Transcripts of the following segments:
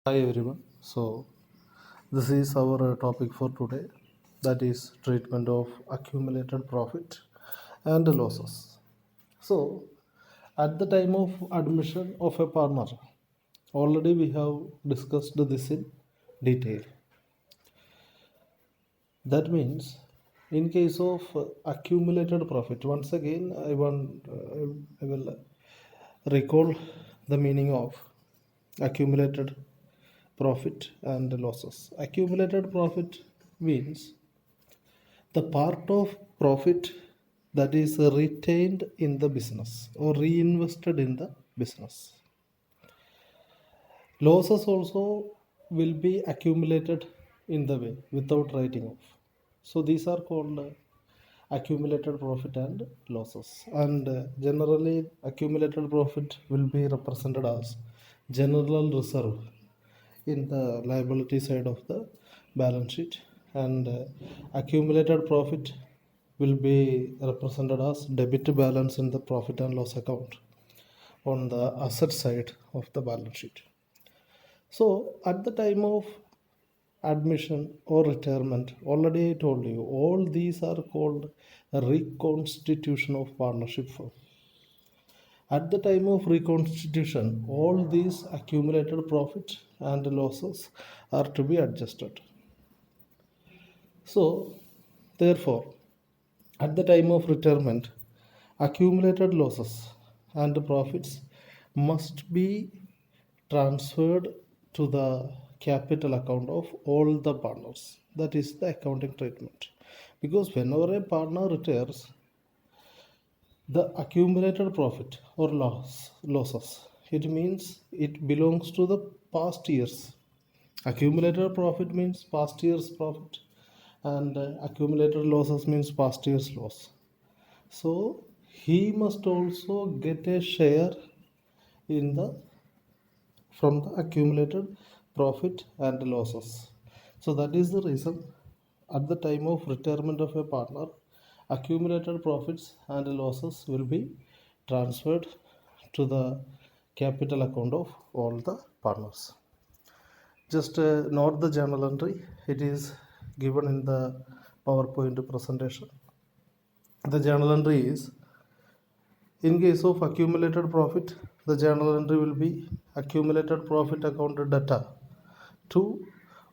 Hi everyone. This is our topic for today, that is treatment of accumulated profit and losses. So, at the time of admission of a partner, already we have discussed this in detail. That means, in case of accumulated profit, once again I will recall the meaning of accumulated profit and losses. Accumulated profit means the part of profit that is retained in the business or reinvested in the business. Losses also will be accumulated in the way without writing off. So these are called accumulated profit and losses. And generally, accumulated profit will be represented as general reserve in the liability side of the balance sheet, and accumulated profit will be represented as debit balance in the profit and loss account on the asset side of the balance sheet. So at the time of admission or retirement, already I told you, all these are called a reconstitution of partnership firm. At the time of reconstitution, all these accumulated profit and losses are to be adjusted. So, therefore, at the time of retirement, accumulated losses and profits must be transferred to the capital account of all the partners. That is the accounting treatment. Because whenever a partner retires, the accumulated profit or losses, it means it belongs to the past years. Accumulated profit means past year's profit, and accumulated losses means past year's loss. So he must also get a share in the from the accumulated profit and losses. So that is the reason at the time of retirement of a partner, accumulated profits and losses will be transferred to the capital account of all the partners. Just note the journal entry. It is given in the PowerPoint presentation. The journal entry is, in case of accumulated profit, the journal entry will be accumulated profit account data to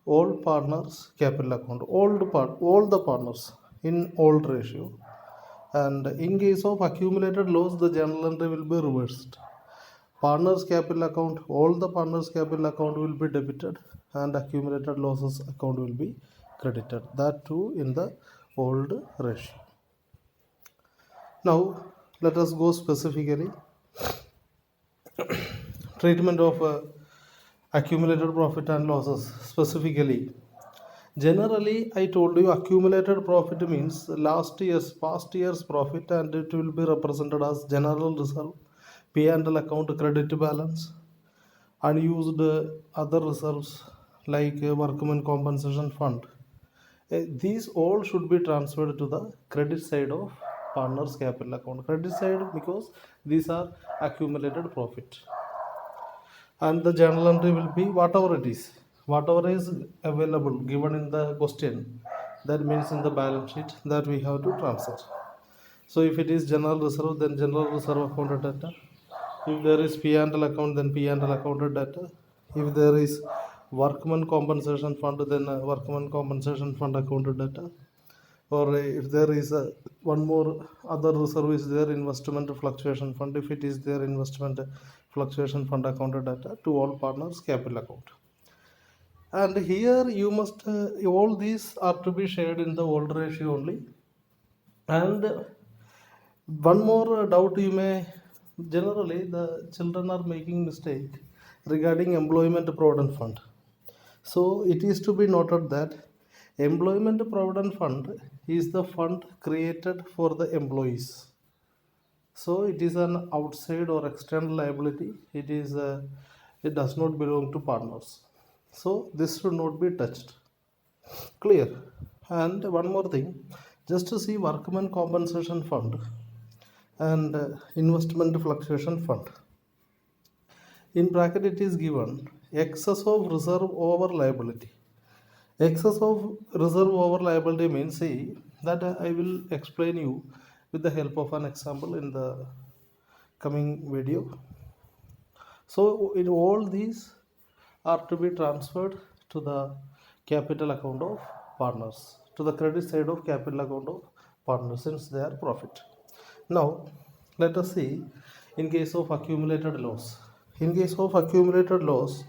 all partners capital account, all the partners in old ratio. And in case of accumulated loss, the journal entry will be reversed. Partners capital account, all the partners capital account will be debited, and accumulated losses account will be credited. That too in the old ratio. Now let us go specifically treatment of accumulated profit and losses specifically. Generally, I told you accumulated profit means past year's profit, and it will be represented as general reserve, P&L account, credit balance, unused other reserves like workman compensation fund. These all should be transferred to the credit side of partners capital account. Credit side because these are accumulated profit, and the journal entry will be whatever is available given in the question, that means in the balance sheet, that we have to transfer. So if it is general reserve, then general reserve account data. If there is P&L account, then P&L account data. If there is workman compensation fund, then workman compensation fund account data. Or if there is one more other reserve is there, investment fluctuation fund, if it is there, investment fluctuation fund account data to all partners capital account. And here you must all these are to be shared in the old ratio only. And one more doubt you may, generally the children are making mistake regarding employment provident fund. So it is to be noted that employment provident fund is the fund created for the employees. So it is an outside or external liability. It does not belong to partners. So this should not be touched. Clear? And one more thing, just to see workman compensation fund and investment fluctuation fund. In bracket it is given excess of reserve over liability. Excess of reserve over liability means, see, that I will explain you with the help of an example in the coming video. So, in all these are to be transferred to the capital account of partners, to the credit side of capital account of partners, since they are profit. Now, let us see in case of accumulated loss. In case of accumulated loss,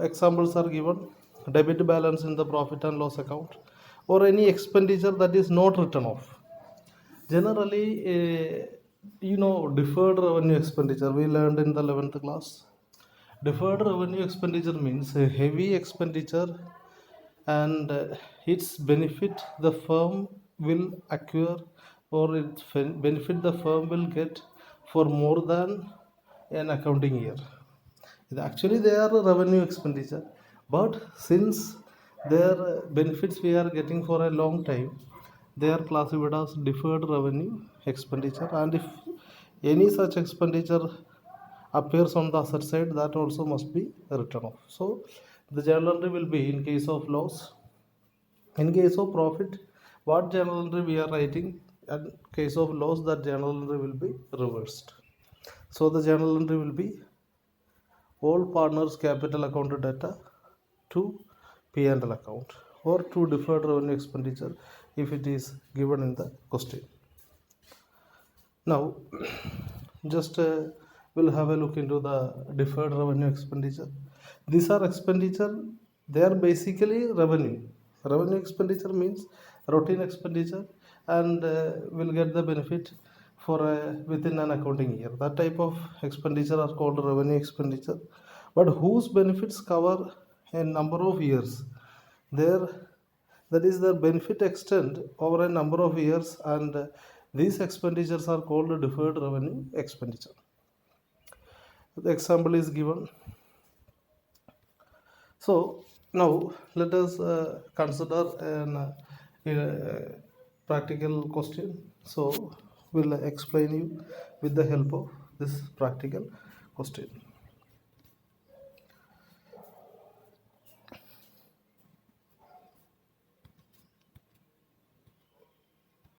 examples are given: debit balance in the profit and loss account, or any expenditure that is not written off. Generally, deferred revenue expenditure we learned in the 11th class. Deferred revenue expenditure means a heavy expenditure, and its benefit the firm will acquire, or its benefit the firm will get for more than an accounting year. Actually, they are a revenue expenditure, but since their benefits we are getting for a long time, they are classified as deferred revenue expenditure. And if any such expenditure appears on the asset side, that also must be written off. So the journal entry will be in case of loss. In case of profit, what journal entry we are writing? In case of loss, that journal entry will be reversed. So the journal entry will be all partners capital account data to P&L account, or to deferred revenue expenditure if it is given in the question. Now, just we'll have a look into the deferred revenue expenditure. These are expenditure, they are basically revenue. Revenue expenditure means routine expenditure, and will get the benefit for within an accounting year. That type of expenditure are called revenue expenditure, but whose benefits cover a number of years. Their, that is, the benefit extend over a number of years, and these expenditures are called deferred revenue expenditure. The example is given. So now let us consider a practical question. So we'll explain you with the help of this practical question.